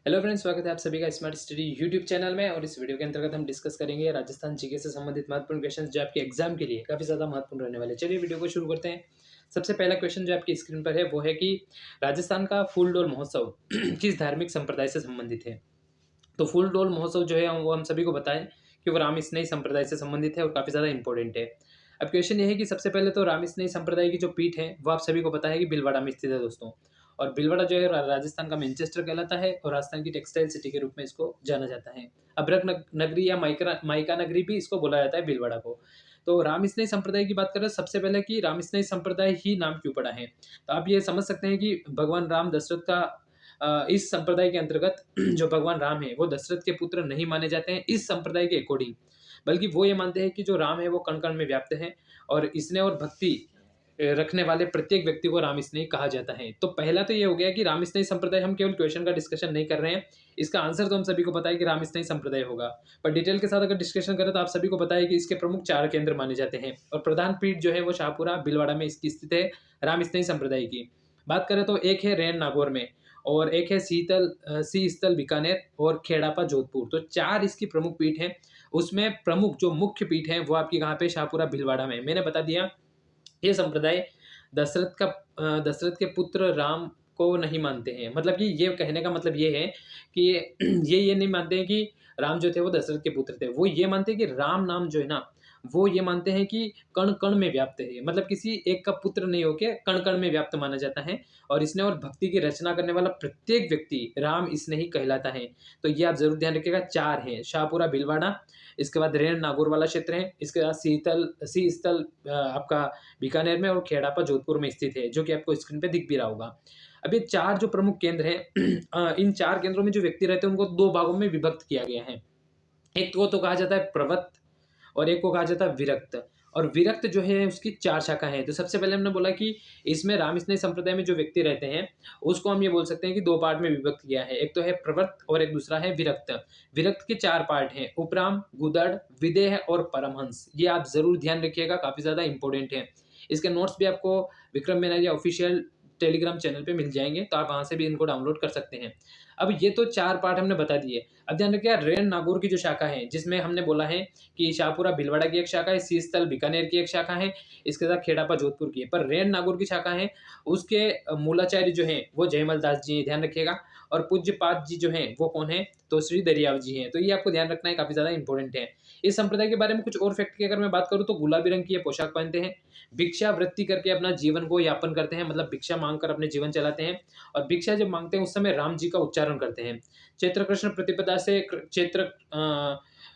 Hello friends, स्वागत है आप सभी का स्मार्ट स्टडी यूट्यूब चैनल में। और इस वीडियो के अंतर्गत हम डिस्कस करेंगे राजस्थान जीके से संबंधित महत्वपूर्ण क्वेश्चंस जो आपके एग्जाम के लिए काफ़ी ज़्यादा महत्वपूर्ण रहने वाले हैं। चलिए वीडियो को शुरू करते हैं। सबसे पहला क्वेश्चन जो आपकी स्क्रीन पर है वो है कि राजस्थान का फूल डोल महोत्सव किस धार्मिक संप्रदाय से संबंधित है। तो फूल डोल महोत्सव जो है वो हम सभी को बताएं कि वो राम स्नेही संप्रदाय से संबंधित है और काफ़ी ज़्यादा इंपॉर्टेंट है। अब क्वेश्चन ये है कि सबसे पहले तो राम स्नेही संप्रदाय की जो पीठ है वो आप सभी को पता है कि भीलवाड़ा में स्थित है दोस्तों। और भीलवाड़ा जो है राजस्थान का मैनचेस्टर कहलाता है और राजस्थान की टेक्सटाइल सिटी के रूप में इसको जाना जाता है। अभ्रक नगरी या माइका नगरी भी इसको बोला जाता है भीलवाड़ा को। तो राम स्नेही संप्रदाय की बात करें सबसे पहले कि राम स्नेही संप्रदाय ही नाम क्यों पड़ा है। तो आप ये समझ सकते हैं कि भगवान राम दशरथ का इस संप्रदाय के अंतर्गत जो भगवान राम है वो दशरथ के पुत्र नहीं माने जाते हैं इस संप्रदाय के अकॉर्डिंग, बल्कि वो ये मानते हैं कि जो राम है वो कण कण में व्याप्त है और इसने और भक्ति रखने वाले प्रत्येक व्यक्ति को राम स्नेही कहा जाता है। तो पहला तो ये हो गया कि राम स्नेही संप्रदाय, हम केवल क्वेश्चन का डिस्कशन नहीं कर रहे हैं, इसका आंसर तो हम सभी को पता है कि राम स्नेही संप्रदाय होगा। पर डिटेल के साथ अगर डिस्कशन करें तो आप सभी को पता है कि इसके प्रमुख 4 केंद्र माने जाते हैं और प्रधान पीठ जो है वो शाहपुरा भीलवाड़ा में इसकी स्थित है। राम स्नेही संप्रदाय की बात करें तो एक है रेन नागौर में और एक है सी स्थल बीकानेर और खेड़ापा जोधपुर। तो 4 इसकी प्रमुख पीठ हैं। उसमें प्रमुख जो मुख्य पीठ है वो आपकी कहाँ पे, शाहपुरा भीलवाड़ा में। मैंने बता दिया ये संप्रदाय दशरथ के पुत्र राम को नहीं मानते हैं। मतलब कि ये कहने का मतलब ये है कि ये नहीं मानते हैं कि राम जो थे वो दशरथ के पुत्र थे। वो ये मानते हैं कि राम नाम जो है ना, वो ये मानते हैं कि कण कण में व्याप्त है। मतलब किसी एक का पुत्र नहीं होके कण कण में व्याप्त माना जाता है और इसने और भक्ति की रचना करने वाला प्रत्येक व्यक्ति राम इसने ही कहलाता है। तो ये आप जरूर ध्यान रखिएगा। 4 हैं, शाहपुरा भीलवाड़ा, इसके बाद रेण नागौर वाला क्षेत्र है, इसके बाद सी स्थल आपका बीकानेर में और खेड़ापा जोधपुर में स्थित है, जो कि आपको स्क्रीन पे दिख भी रहा होगा। अब ये 4 जो प्रमुख केंद्र हैं इन 4 केंद्रों में जो व्यक्ति रहते हैं उनको 2 भागों में विभक्त किया गया है। एक को तो कहा जाता है प्रवृत्त और एक को कहा जाता है विरक्त। और विरक्त जो है उसकी 4 शाखा है। तो सबसे पहले हमने बोला कि इसमें राम स्नेही संप्रदाय में जो व्यक्ति रहते हैं उसको हम ये बोल सकते हैं कि 2 पार्ट में विभक्त किया है। एक तो है प्रवृत्त और एक दूसरा है विरक्त। विरक्त के 4 पार्ट हैं, उपराम, गुदड़, विदेह और परमहंस। ये आप जरूर ध्यान रखिएगा, काफी ज्यादा इंपॉर्टेंट है। इसके नोट्स भी आपको Vikram Banerjee official Telegram channel पे मिल जाएंगे, तो आप वहां से भी इनको डाउनलोड कर सकते हैं। अब ये तो 4 पार्ट हमने बता दिए। अब ध्यान रखिए रेण नागौर की जो शाखा है, जिसमें हमने बोला है कि शाहपुरा भीलवाड़ा की एक शाखा है, सी स्थल बीकानेर की एक शाखा है, इसके साथ खेड़ापा जोधपुर की है। पर रेण नागौर की शाखा है उसके मूलाचार्य जो है वो जयमल दास जी हैं, ध्यान रखिएगा। और पूज्यपाद जी जो हैं वो कौन है, तो श्री दरियाव जी हैं। तो ये आपको ध्यान रखना है, काफी ज्यादा इंपॉर्टेंट है। इस संप्रदाय के बारे में कुछ और फैक्ट की अगर मैं बात करूं तो गुलाबी रंग की ये पोशाक पहनते हैं, भिक्षा वृत्ति करके अपना जीवन को यापन करते हैं, मतलब भिक्षा मांगकर अपने जीवन चलाते हैं। और भिक्षा जब मांगते हैं उस समय राम जी का उच्चारण करते हैं। चैत्र कृष्ण प्रतिपदा से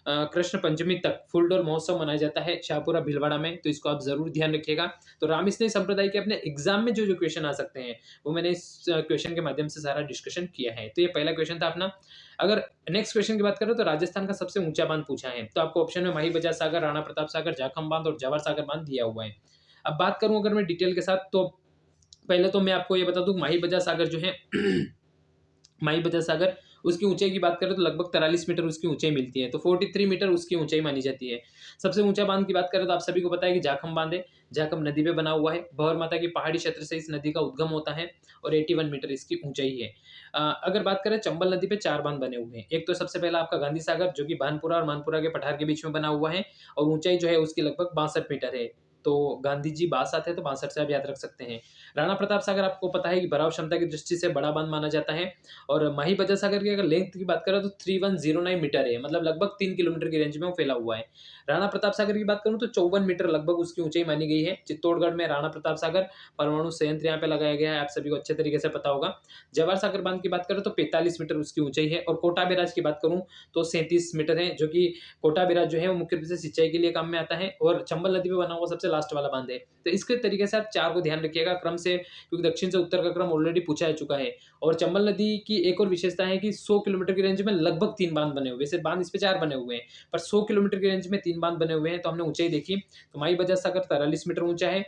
कृष्ण पंचमी तक फूलडोल महोत्सव मनाया जाता है शाहपुरा भीलवाड़ा में, तो इसको आप जरूर ध्यान रखिएगा। तो राम स्नेही संप्रदाय के अपने एग्जाम में जो जो क्वेश्चन आ सकते हैं वो मैंने इस क्वेश्चन के माध्यम से सारा डिस्कशन किया है। तो ये पहला क्वेश्चन था अपना। अगर नेक्स्ट क्वेश्चन की बात करें तो राजस्थान का सबसे ऊंचा बांध पूछा है, तो आपको ऑप्शन में माही बजाज सागर, राणा प्रताप सागर, जाखम बांध और जवाहर सागर बांध दिया हुआ है। अब बात करूं अगर मैं डिटेल के साथ, तो पहले तो मैं आपको ये बता दूं माही बजाज सागर जो है माही बजाज सागर, उसकी ऊंचाई की बात करें तो लगभग 43 मीटर उसकी ऊंचाई मिलती है। तो 43 मीटर उसकी ऊंचाई मानी जाती है। सबसे ऊंचा बांध की बात करें तो आप सभी को पता है कि जाखम बांध है, जाखम नदी पे बना हुआ है। भंवर माता की पहाड़ी क्षेत्र से इस नदी का उद्गम होता है और 81 मीटर इसकी ऊंचाई है। अगर बात करें चंबल नदी पे 4 बांध बने हुए हैं। एक तो सबसे पहला आपका गांधी सागर जो कि भानपुरा और मानपुरा के पठार के बीच में बना हुआ है और ऊंचाई जो है उसकी लगभग 62 मीटर है। तो गांधी जी 62 है तो 62 से आप याद रख सकते हैं। राणा प्रताप सागर आपको पता है कि भराव क्षमता की दृष्टि से बड़ा बांध माना जाता है। और माही बजाज सागर की अगर लेंथ की बात करें तो 3109 मीटर है, मतलब लगभग 3 किलोमीटर की रेंज में वो फैला हुआ है। राणा प्रताप सागर की बात करूं तो 54 मीटर लगभग उसकी ऊंचाई मानी गई है। चित्तौड़गढ़ में राणा प्रताप सागर परमाणु संयंत्र यहाँ पे लगाया गया है, आप सभी को अच्छे तरीके से पता होगा। जवाहर सागर बांध की बात करें तो 45 मीटर उसकी ऊंचाई है। और कोटा बैराज की बात करूं तो 37 मीटर है, जो कि कोटा बैराज जो है वो मुख्य रूप से सिंचाई के लिए काम में आता है और चंबल नदी पे बना हुआ सबसे लास्ट वाला बांध है। तो इसके तरीके से आप 4 को ध्यान रखिएगा क्रम से, क्योंकि दक्षिण से उत्तर का क्रम ऑलरेडी पूछा जा चुका है। और चंबल नदी की एक और विशेषता है कि 100 किलोमीटर की रेंज में लगभग 3 बांध बने हुए हैं। वैसे बांध इस पे 4 बने हुए हैं पर 100 किलोमीटर की रेंज में 3 बांध बने हुए हैं। तो हमने ऊंचाई देखी तो माही बजाज सागर 43 मीटर ऊंचा है।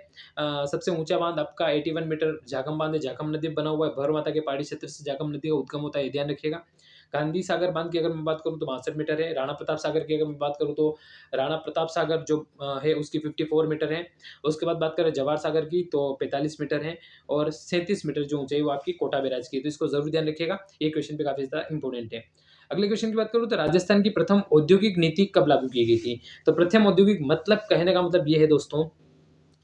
सबसे ऊंचा बांध आपका 81 मीटर जाखम बांध है, जाखम नदी बना हुआ है। भर माता के पहाड़ी क्षेत्र से जाखम नदी का उद्गम होता है, ध्यान रखिएगा। गांधी सागर बांध की अगर मैं बात करूँ तो 62 मीटर है। राणा प्रताप सागर की अगर मैं बात करूँ तो राणा प्रताप सागर जो है उसकी 54 मीटर है। उसके बाद बात करें जवाहर सागर की तो 45 मीटर है और 37 मीटर जो ऊंचाई वो आपकी कोटा बैराज की है। तो इसको जरूर ध्यान रखिएगा, ये क्वेश्चन पे काफी ज्यादा इंपॉर्टेंट है। अगले क्वेश्चन की बात करूँ तो राजस्थान की प्रथम औद्योगिक नीति कब लागू की गई थी? तो प्रथम औद्योगिक मतलब कहने का मतलब ये है दोस्तों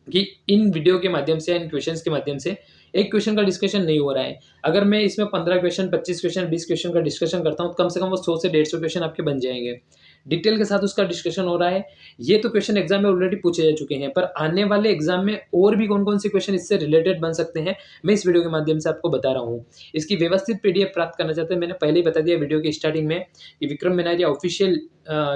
कि इन वीडियो के माध्यम से, इन क्वेश्चंस के माध्यम से एक क्वेश्चन का डिस्कशन नहीं हो रहा है। अगर मैं इसमें 15 क्वेश्चन, 25 क्वेश्चन, 20 क्वेश्चन का डिस्कशन करता हूँ तो कम से कम वो 100 से 150 क्वेश्चन आपके बन जाएंगे। डिटेल के साथ उसका डिस्कशन हो रहा है। ये तो क्वेश्चन एग्जाम में ऑलरेडी पूछे जा चुके हैं, पर आने वाले एग्जाम में और भी कौन कौन से क्वेश्चन इससे रिलेटेड बन सकते हैं मैं इस वीडियो के माध्यम से आपको बता रहा हूँ। इसकी व्यवस्थित पीडीएफ प्राप्त करना चाहते हैं, मैंने पहले ही बता दिया वीडियो की स्टार्टिंग में कि विक्रम मेनारिया ऑफिशियल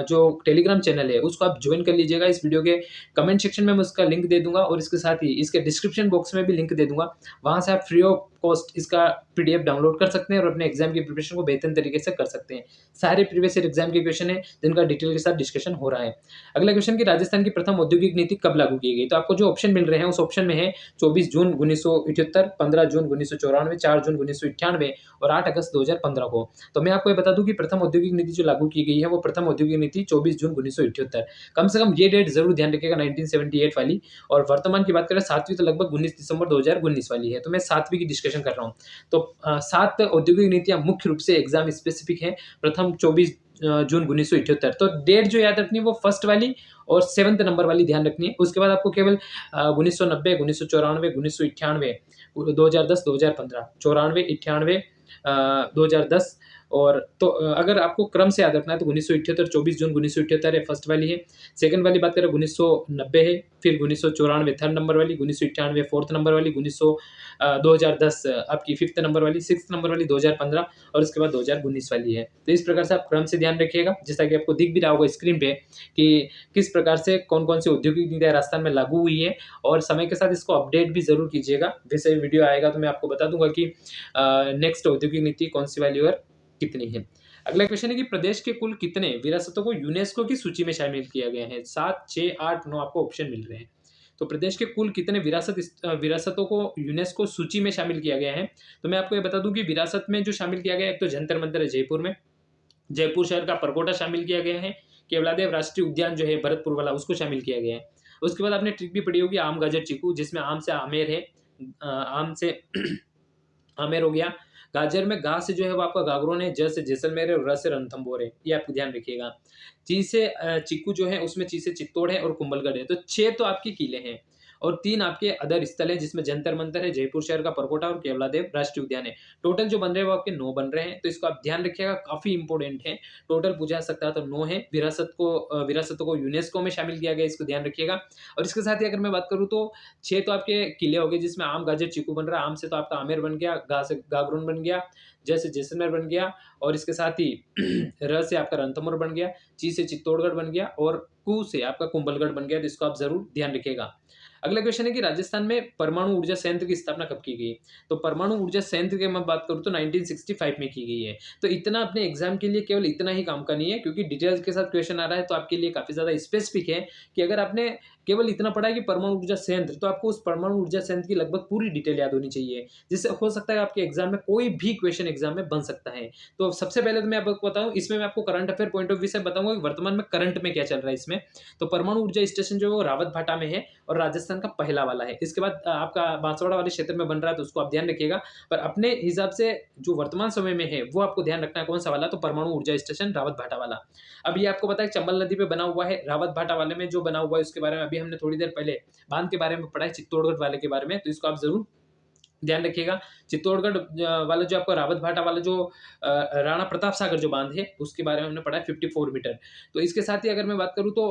जो टेलीग्राम चैनल है उसको आप ज्वाइन कर लीजिएगा। इस वीडियो के कमेंट सेक्शन में मैं उसका लिंक दे दूंगा और इसके साथ ही इसके डिस्क्रिप्शन बॉक्स में भी लिंक दे दूंगा। वहां से आप फ्री ऑफ कॉस्ट इसका पीडीएफ डाउनलोड कर सकते हैं और अपने एग्जाम की प्रिपरेशन को बेहतर तरीके से कर सकते हैं। सारे प्रीवियस ईयर एग्जाम के क्वेश्चन है जिनका डिटेल के साथ डिस्कशन हो रहा है। अगला क्वेश्चन की राजस्थान की प्रथम औद्योगिक नीति कब लागू की गई? तो आपको जो ऑप्शन मिल रहे हैं उस ऑप्शन में है 24 जून 1978, 15 जून 1994, 4 जून 1998 और 8 अगस्त 2015 को। तो मैं आपको ये बता दूं कि प्रथम औद्योगिक नीति जो लागू की गई है वो प्रथम औद्योगिक नीति 24 जून 1978। कम से कम ये डेट जरूर ध्यान रखिएगा 1978 वाली। और वर्तमान की बात करें 7वीं तो लगभग 19 दिसंबर 2019 वाली है। तो मैं 7वीं की डिस्कशन कर रहा हूँ। तो 7 औद्योगिक नीतियां मुख्य रूप से एग्जाम स्पेसिफिक है। प्रथम 24 जून 1978। तो डेट जो याद रखनी है वो फर्स्ट वाली और 7th नंबर वाली ध्यान रखनी है। उसके बाद आपको केवल 1990, 1994, 1998, 2010, 2015, 94, 98, 2010 और तो अगर आपको क्रम से याद रखना है तो 1978 24 जून 1978 है फर्स्ट वाली है। सेकंड वाली बात करें 1990 है, फिर 1994 थर्ड नंबर वाली, 1998 फोर्थ नंबर वाली, 2010 आपकी फिफ्थ नंबर वाली, सिक्स नंबर वाली 2015 और उसके बाद 2019 वाली है। तो इस प्रकार से आप क्रम से ध्यान रखिएगा, जैसा कि आपको दिख भी रहा होगा स्क्रीन पे कि किस प्रकार से कौन कौन सी औद्योगिक नीतियां राजस्थान में लागू हुई है। और समय के साथ इसको अपडेट भी जरूर कीजिएगा। जैसे वीडियो आएगा तो मैं आपको बता दूंगा कि नेक्स्ट औद्योगिक नीति कौन सी वाली और कितनी है। अगला क्वेश्चन है कि प्रदेश के कुल कितने विरासतों को यूनेस्को की सूची में शामिल किया गया है? 7, 6, 8, 9 आपको ऑप्शन मिल रहे हैं। तो प्रदेश के कुल कितने विरासतों को यूनेस्को सूची में शामिल किया गया है? तो मैं आपको ये बता दूं कि विरासत में जो शामिल किया गया है, एक तो जंतर मंतर है जयपुर में, जयपुर शहर का परकोटा शामिल किया गया है, केवलादेव राष्ट्रीय उद्यान जो है भरतपुर वाला उसको शामिल किया गया है। उसके बाद आपने ट्रिक भी पढ़ी होगी आम गाजर चीकू, जिसमें आम से आमेर है, आम से आमेर हो गया। गाजर में गा से जो है वो आपका गागरोन है, ज से जैसलमेर है और र से रणथंभौर है, ये आपको ध्यान रखिएगा। ची से चिक्कू जो है उसमें ची से चित्तौड़ है और कुंभलगढ़ है। तो 6 तो आपके किले हैं और 3 आपके अदर स्थल है, जिसमें जंतर मंतर है, जयपुर शहर का परकोटा और केवलादेव राष्ट्रीय उद्यान है। टोटल जो बन रहे हैं वो आपके 9 बन रहे हैं। तो इसको आप ध्यान रखिएगा, काफी इंपॉर्टेंट है। टोटल पूछा सकता है तो 9 है। विरासतों को यूनेस्को में शामिल किया गया, इसको ध्यान रखिएगा। और इसके साथ ही अगर मैं बात करूँ तो 6 तो आपके किले हो गए, जिसमें आम गाजर चीकू बन रहा है। आम से तो आपका आमेर बन गया, गा से गागरोन बन गया, जैसे जैसलमेर बन गया और इसके साथ ही र से आपका रणथंभौर बन गया, ची से चित्तौड़गढ़ बन गया और कू से आपका कुंभलगढ़ बन गया। तो इसको आप जरूर ध्यान रखिएगा। अगला क्वेश्चन है कि राजस्थान में परमाणु ऊर्जा संयंत्र की स्थापना कब की गई? तो परमाणु ऊर्जा संयंत्र की मैं बात करूं तो 1965 में की गई है। तो इतना अपने एग्जाम के लिए केवल इतना ही काम का नहीं है, क्योंकि डिटेल्स के साथ क्वेश्चन आ रहा है तो आपके लिए काफी ज्यादा स्पेसिफिक है कि अगर आपने केवल इतना पढ़ा है कि परमाणु ऊर्जा संयंत्र, तो आपको उस परमाणु ऊर्जा संयंत्र की लगभग पूरी डिटेल याद होनी चाहिए, जिससे हो सकता है आपके एग्जाम में कोई भी क्वेश्चन एग्जाम में बन सकता है। तो सबसे पहले तो मैं आपको बताऊं, इसमें मैं आपको current affair point of view से बताऊंगा कि वर्तमान में करंट में क्या चल रहा है इसमें। तो परमाणु ऊर्जा स्टेशन जो है वो रावत भाटा में है और राजस्थान का पहला वाला है। इसके बाद आपका बांसवाड़ा वाले क्षेत्र में बन रहा है, तो उसको आप ध्यान रखिएगा। पर अपने हिसाब से जो वर्तमान समय में है वो आपको ध्यान रखना है कौन सा वाला, तो परमाणु ऊर्जा स्टेशन रावत भाटा वाला। अब ये आपको पता है चंबल नदी पे बना हुआ है। रावत भाटा वाले में जो बना हुआ है उसके बारे में अभी हमने थोड़ी देर पहले बांध के बारे में पढ़ा है, चित्तौड़गढ़ वाले के बारे में, तो इसको आप जरूर ध्यान रखिएगा। चित्तौड़गढ़ वाला जो आपका रावत भाटा वाला जो राणा प्रताप सागर जो बांध है उसके बारे में हमने पढ़ा है 54 मीटर। तो इसके साथ ही अगर मैं बात करूं तो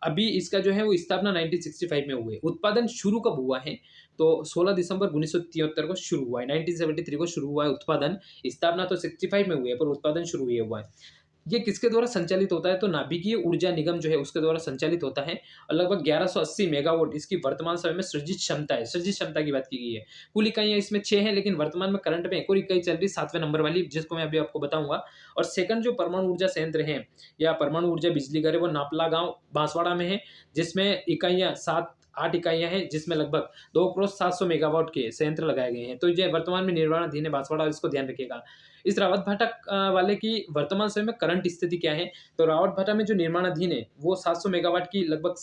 अभी इसका जो है वो स्थापना 1965 में हुई है। उत्पादन शुरू कब हुआ है? तो 16 दिसंबर 1973 को शुरू हुआ है। 1973 को शुरू हुआ है उत्पादन। स्थापना तो 65 में हुई है पर उत्पादन शुरू हुआ है। ये किसके द्वारा संचालित होता है? तो नाभिकीय ऊर्जा निगम जो है उसके द्वारा संचालित होता है और लगभग 1180 मेगावाट इसकी वर्तमान समय में सृजित क्षमता है। सृजित क्षमता की बात की गई है। कुल इकाइयां इसमें 6 हैं, लेकिन वर्तमान में करंट में एक और इकाई चल रही 7वें नंबर वाली, जिसको मैं अभी आपको बताऊंगा। और सेकंड जो परमाणु ऊर्जा संयंत्र है या परमाणु ऊर्जा बिजली घर है वो नापला गांव बांसवाड़ा में है, जिसमें इकाइयां 7 8 इकाइयां हैं, जिसमें लगभग 2 क्रॉस 700 मेगावाट के संयंत्र लगाए गए हैं। तो ये वर्तमान में निर्माणाधीन है बांसवाड़ा, इसको ध्यान रखिएगा। इस रावत भाटा वाले की वर्तमान समय में करंट स्थिति क्या है? तो रावत भाटा में जो निर्माणाधीन है वो 700 मेगावाट की लगभग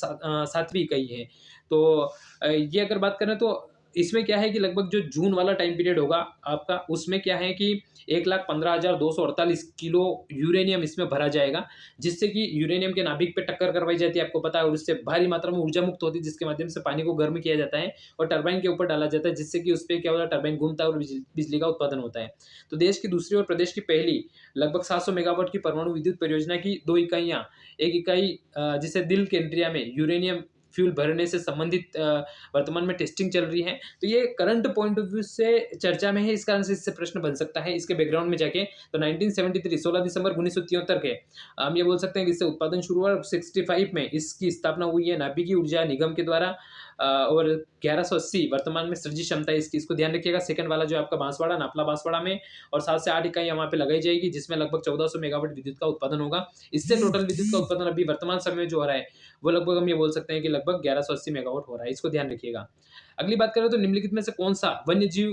7वीं इकाई है। तो ये अगर बात करें तो इसमें क्या है कि लगभग जो जून वाला टाइम पीरियड होगा आपका, उसमें क्या है कि 1,15,248 किलो यूरेनियम इसमें भरा जाएगा, जिससे कि यूरेनियम के नाभिक पे टक्कर करवाई जाती है, आपको पता है, और उससे भारी मात्रा में ऊर्जा मुक्त होती है, जिसके माध्यम से पानी को गर्म किया जाता है और टरबाइन के ऊपर डाला जाता है, जिससे कि उस पर क्या होता है, टरबाइन घूमता है और बिजली का उत्पादन होता है। तो देश की दूसरी और प्रदेश की पहली लगभग 700 मेगावाट की परमाणु विद्युत परियोजना की 2 इकाइयां, एक इकाई जिसे दिल केंद्रिया में यूरेनियम फ्यूल भरने से संबंधित वर्तमान में टेस्टिंग चल रही है। तो ये करंट पॉइंट ऑफ व्यू से चर्चा में है, इस कारण से इससे प्रश्न बन सकता है। इसके बैकग्राउंड में जाके तो 1973 16 दिसंबर 1973 के हम ये बोल सकते हैं कि इससे उत्पादन शुरू हुआ। 65 में इसकी स्थापना हुई है नाभिकीय ऊर्जा निगम के द्वारा, और 1180 वर्तमान में सृजित क्षमता है इसकी, इसको ध्यान रखिएगा। सेकंड वाला जो आपका बांसवाड़ा, नापला बांसवाड़ा में, और 7 से 8 इकाई वहाँ पे लगाई जाएगी, जिसमें लगभग 1400 मेगावाट विद्युत का उत्पादन होगा। इससे टोटल विद्युत का उत्पादन अभी वर्तमान समय में जो हो रहा है वो लगभग हम ये बोल सकते हैं कि लगभग 1180 मेगावाट हो रहा है, इसको ध्यान रखिएगा। अगली बात करें तो निम्नलिखित में से कौन सा वन्य जीव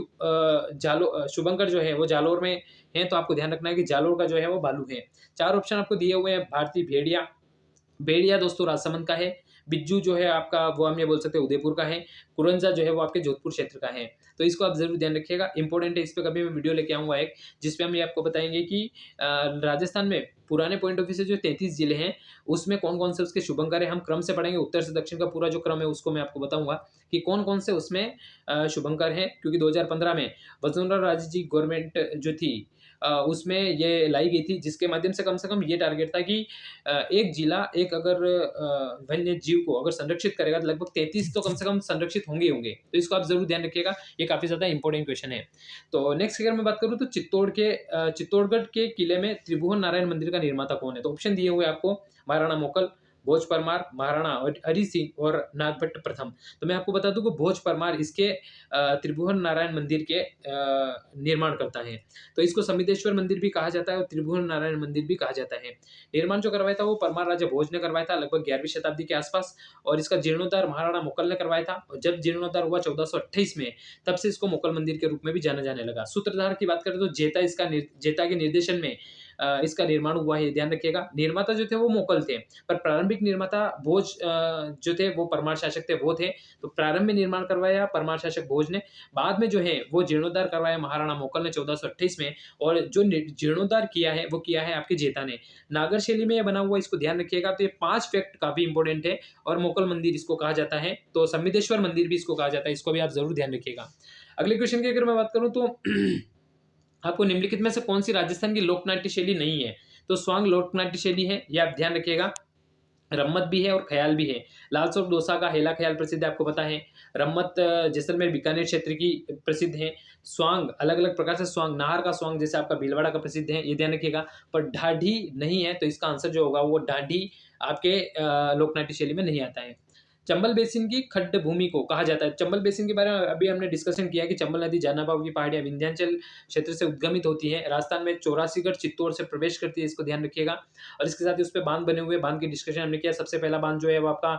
शुभंकर जो है वो जालोर में है? तो आपको ध्यान रखना है कि जालोर का जो है वो भालू है। 4 ऑप्शन आपको दिए हुए हैं। भारतीय भेड़िया, भेड़िया दोस्तों राजसमंद का है। बिज्जू जो है आपका वो हम ये बोल सकते हैं उदयपुर का है। कुरंजा जो है वो आपके जोधपुर क्षेत्र का है। तो इसको आप जरूर ध्यान रखिएगा, इंपॉर्टेंट है। इस पे कभी मैं वीडियो लेके आऊंगा एक, जिसपे हम ये आपको बताएंगे कि राजस्थान में पुराने पॉइंट ऑफ व्यू से जो 33 जिले हैं उसमें कौन कौन से उसके शुभंकर है। हम क्रम से पढ़ेंगे, उत्तर से दक्षिण का पूरा जो क्रम है उसको मैं आपको बताऊंगा कि कौन कौन से उसमें शुभंकर है। क्योंकि 2015 में वसुंधरा राजे जी गवर्नमेंट जो थी उसमें ये लाई गई थी, जिसके माध्यम से कम ये टारगेट था कि एक जिला एक अगर वन्य जीव को अगर संरक्षित करेगा तो लगभग 33 तो कम से कम संरक्षित होंगे ही होंगे। तो इसको आप जरूर ध्यान रखिएगा, ये काफी ज्यादा इंपॉर्टेंट क्वेश्चन है। तो नेक्स्ट अगर मैं बात करूँ तो चित्तौड़गढ़ के किले में त्रिभुवन नारायण मंदिर का निर्माता कौन है? तो ऑप्शन दिए हुए आपको, महाराणा मोकल, भोज परमार, महाराणा हरि सिंह और नागभट्ट प्रथम। तो मैं आपको बता दूं कि भोज परमार इसके त्रिभुवन नारायण मंदिर के निर्माण करता है। तो इसको समितेश्वर मंदिर भी कहा जाता है और त्रिभुवन नारायण मंदिर भी कहा जाता है। निर्माण जो करवाया था वो परमार राजा भोज ने करवाया था लगभग 11वीं शताब्दी के आसपास, और इसका जीर्णोद्धार महाराणा मुकल ने करवाया था। और जब जीर्णोद्धार हुआ 1428 में, तब से इसको मुकल मंदिर के रूप में भी जाना जाने लगा। सूत्रधार की बात करें तो जेता के निर्देशन में इसका निर्माण हुआ है, ध्यान रखिएगा। निर्माता जो थे वो मोकल थे, पर प्रारंभिक निर्माता भोज जो थे वो परमार शासक थे, वो थे। तो प्रारंभ में निर्माण करवाया परमार शासक भोज ने, बाद में जो है वो जीर्णोद्धार करवाया महाराणा मोकल ने 1428 में, और जो जीर्णोद्धार किया है वो किया है आपके जेता ने। नागर शैली में यह बना हुआ, इसको ध्यान रखिएगा। तो ये 5 फैक्ट काफी इंपॉर्टेंट है, और मोकल मंदिर इसको कहा जाता है, तो संबिदेश्वर मंदिर भी इसको कहा जाता है, इसको भी आप जरूर ध्यान रखिएगा। अगले क्वेश्चन की अगर मैं बात करूं तो आपको निम्नलिखित में से कौन सी राजस्थान की लोकनाट्य शैली नहीं है? तो स्वांग लोकनाट्य शैली है, ये आप ध्यान रखिएगा। रम्मत भी है और ख्याल भी है। लाल चौक डोसा का हेला ख्याल प्रसिद्ध है, आपको पता है। रम्मत जैसलमेर बीकानेर क्षेत्र की प्रसिद्ध है। स्वांग अलग अलग प्रकार से स्वांग, नाहर का स्वांग जैसे आपका भीलवाड़ा का प्रसिद्ध है, ये ध्यान रखिएगा। पर ढाढी नहीं है, तो इसका आंसर जो होगा वो ढाढी आपके लोकनाट्य शैली में नहीं आता है। चंबल बेसिन की खड्ड भूमि को कहा जाता है। चंबल बेसिन के बारे में अभी हमने डिस्कशन किया कि चंबल नदी जानाबाव की पहाड़ियां विंध्याचल क्षेत्र से उद्गमित होती है, राजस्थान में 84गढ़ चित्तौड़ से प्रवेश करती है, इसको ध्यान रखिएगा। और इसके साथ ही उस पर बांध बने हुए, बांध की डिस्कशन हमने किया। सबसे पहला बांध जो है वो आपका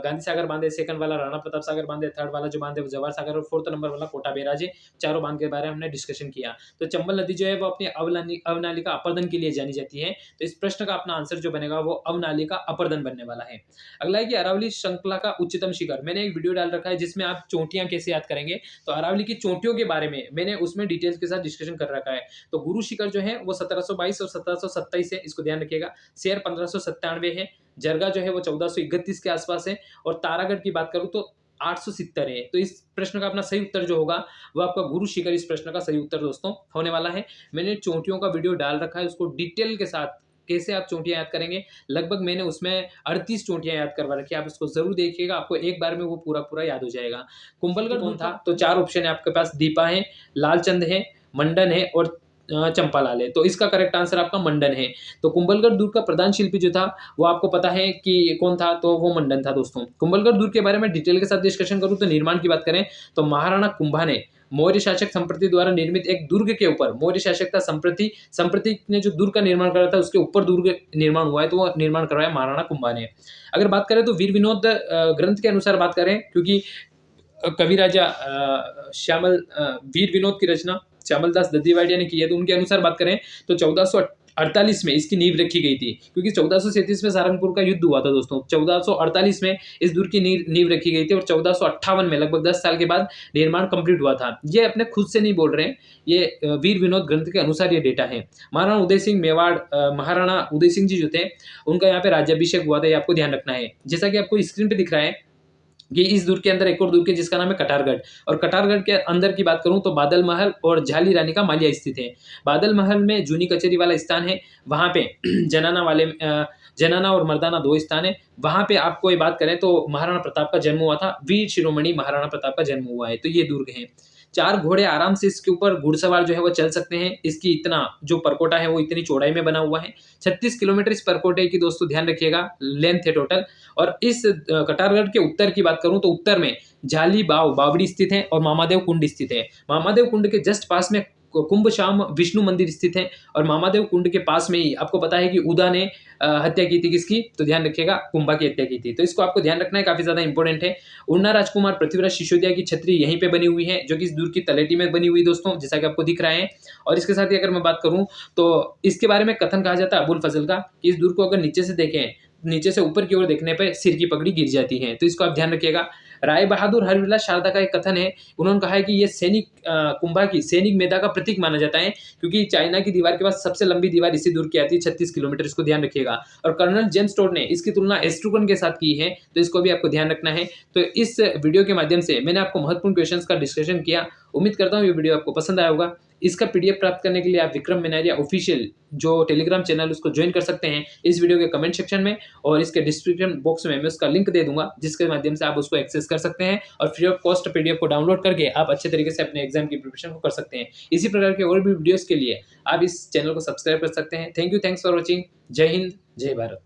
गांधी सागर बांध है, सेकंड वाला राणा प्रताप सागर बांध है, थर्ड वाला जो बांध है वो जवाहर सागर, और फोर्थ नंबर वाला कोटा बैराज है। चारों बांध के बारे में हमने डिस्कशन किया। तो चंबल नदी जो है वो अपनी अवनालिका अपर्दन के लिए जानी जाती है। तो इस प्रश्न का अपना आंसर जो बनेगा वो अवनालिका अपर्दन बनने वाला है। अगला है कि अरावली श्रृंखला का उच्चतम शिखर। मैंने एक वीडियो डाल रखा है जिसमें आप चोटियां कैसे याद करेंगे, तो अरावली की चोटियों के बारे में मैंने उसमें डिटेल्स के साथ डिस्कशन कर रखा है। तो गुरु शिखर जो है वो 1722 और 1727 है, इसको ध्यान रखिएगा। शेर 1597 है, जरगा जो है वो 1431 के आसपास है, और तारागढ़ की बात करूं तो 870 है। तो इस प्रश्न का अपना सही उत्तर जो होगा वो आपका गुरु शिखर, इस प्रश्न का सही उत्तर दोस्तों होने वाला है। मैंने चोटियों का वीडियो डाल रखा है, उसको डिटेल के साथ कैसे आप चोटियां याद करेंगे, लगभग मैंने उसमें 38 चोटियां याद करवा रखी है, आप इसको जरूर देखिएगा, आपको एक बार में वो पूरा याद हो जाएगा। कुंभलगढ़ कौन था? तो 4 ऑप्शन है आपके पास, दीपा है, लालचंद है, मंडन है और चंपालाल है। तो इसका करेक्ट आंसर आपका मंडन है। तो कुंभलगढ़ दुर्ग का प्रधान शिल्पी जो था वो आपको पता है कि कौन था, तो वो मंडन था दोस्तों। कुंभलगढ़ दुर्ग के बारे में डिटेल के साथ डिस्कशन करूं तो निर्माण की बात करें तो महाराणा कुंभा ने मौर्य शासक संप्रति द्वारा निर्मित एक दुर्ग के ऊपर, मौर्य शासक था संप्रति ने जो दुर्ग का निर्माण करा था उसके ऊपर दुर्ग निर्माण हुआ है, तो वो निर्माण करवाया महाराणा कुंभा ने। अगर बात करें तो वीर विनोद ग्रंथ के अनुसार बात करें, क्योंकि कवि राजा वीर विनोद की रचना श्यामलदास दत्तीवाडिया ने की है, तो उनके अनुसार बात करें तो 1448 में इसकी नींव रखी गई थी, क्योंकि 1437 में सारंगपुर का युद्ध हुआ था दोस्तों। 1448 में इस दुर्ग की नींव रखी गई थी और 1458 में लगभग 10 साल के बाद निर्माण कंप्लीट हुआ था। ये अपने खुद से नहीं बोल रहे हैं, ये वीर विनोद ग्रंथ के अनुसार ये डेटा है। महाराणा उदय सिंह मेवाड़, महाराणा उदय सिंह जी जो थे उनका यहाँ पे राज्याभिषेक हुआ था, ये आपको ध्यान रखना है। जैसा कि आपको स्क्रीन पे दिख रहा है कि इस दुर्ग के अंदर एक और दुर्ग है जिसका नाम है कटारगढ़, और कटारगढ़ के अंदर की बात करूं तो बादल महल और झाली रानी का मालिया स्थित है। बादल महल में जूनी कचहरी वाला स्थान है, वहां पे जनाना और मर्दाना 2 स्थान है। वहां पे आपको ये बात करें तो महाराणा प्रताप का जन्म हुआ था, वीर शिरोमणि महाराणा प्रताप का जन्म हुआ है, तो ये दुर्ग है। 4 घोड़े आराम से इसके ऊपर घुड़सवार जो है वो चल सकते हैं। इसकी इतना जो परकोटा है वो इतनी चौड़ाई में बना हुआ है, 36 किलोमीटर इस परकोटे की दोस्तों ध्यान रखिएगा लेंथ है टोटल। और इस कटारगढ़ के उत्तर की बात करूं तो उत्तर में झाली बावड़ी स्थित है और मामादेव कुंड स्थित है। मामादेव कुंड के जस्ट पास में कुंभ शाम विष्णु मंदिर स्थित है, और मामादेव कुंड के पास में ही आपको पता है कि उदा ने हत्या की थी किसकी, तो ध्यान रखिएगा कुंभा की हत्या की थी, तो इसको आपको ध्यान रखना है, काफी ज्यादा इंपॉर्टेंट है। उन्ना राजकुमार पृथ्वीराज सिसोदिया की छतरी यहीं पे बनी हुई है, जो कि इस दुर्ग की तलेटी में बनी हुई दोस्तों, जैसा कि आपको दिख रहा है। और इसके साथ ही अगर मैं बात करूं तो इसके बारे में कथन कहा जाता है अबुल फजल का, कि इस दुर्ग को अगर नीचे से देखें, नीचे से ऊपर की ओर देखने पर सिर की पगड़ी गिर जाती है, तो इसको आप ध्यान रखिएगा। राय बहादुर हरविलास शारदा का एक कथन है, उन्होंने कहा है कि ये कुंभा की सैनिक मेधा का प्रतीक माना जाता है, क्योंकि चाइना की दीवार के बाद सबसे लंबी दीवार इसी दूर की आती है 36 किलोमीटर, इसको ध्यान रखिएगा। और कर्नल जेम्स टोड ने इसकी तुलना एस्ट्रूगन के साथ की है, तो इसको भी आपको ध्यान रखना है। तो इस वीडियो के माध्यम से मैंने आपको महत्वपूर्ण क्वेश्चंस का डिस्कशन किया। उम्मीद करता हूँ ये वीडियो आपको पसंद आया होगा। इसका पीडीएफ प्राप्त करने के लिए आप विक्रम मिनारिया ऑफिशियल जो टेलीग्राम चैनल उसको ज्वाइन कर सकते हैं इस वीडियो के कमेंट सेक्शन में, और इसके डिस्क्रिप्शन बॉक्स में मैं उसका लिंक दे दूंगा, जिसके माध्यम से आप उसको एक्सेस कर सकते हैं और फ्री ऑफ कॉस्ट पीडीएफ को डाउनलोड करके आप अच्छे तरीके से अपने एग्जाम की प्रिपरेशन को कर सकते हैं। इसी प्रकार के और भी वीडियोस के लिए आप इस चैनल को सब्सक्राइब कर सकते हैं। Thank you, thanks for watching. जय हिंद, जय भारत।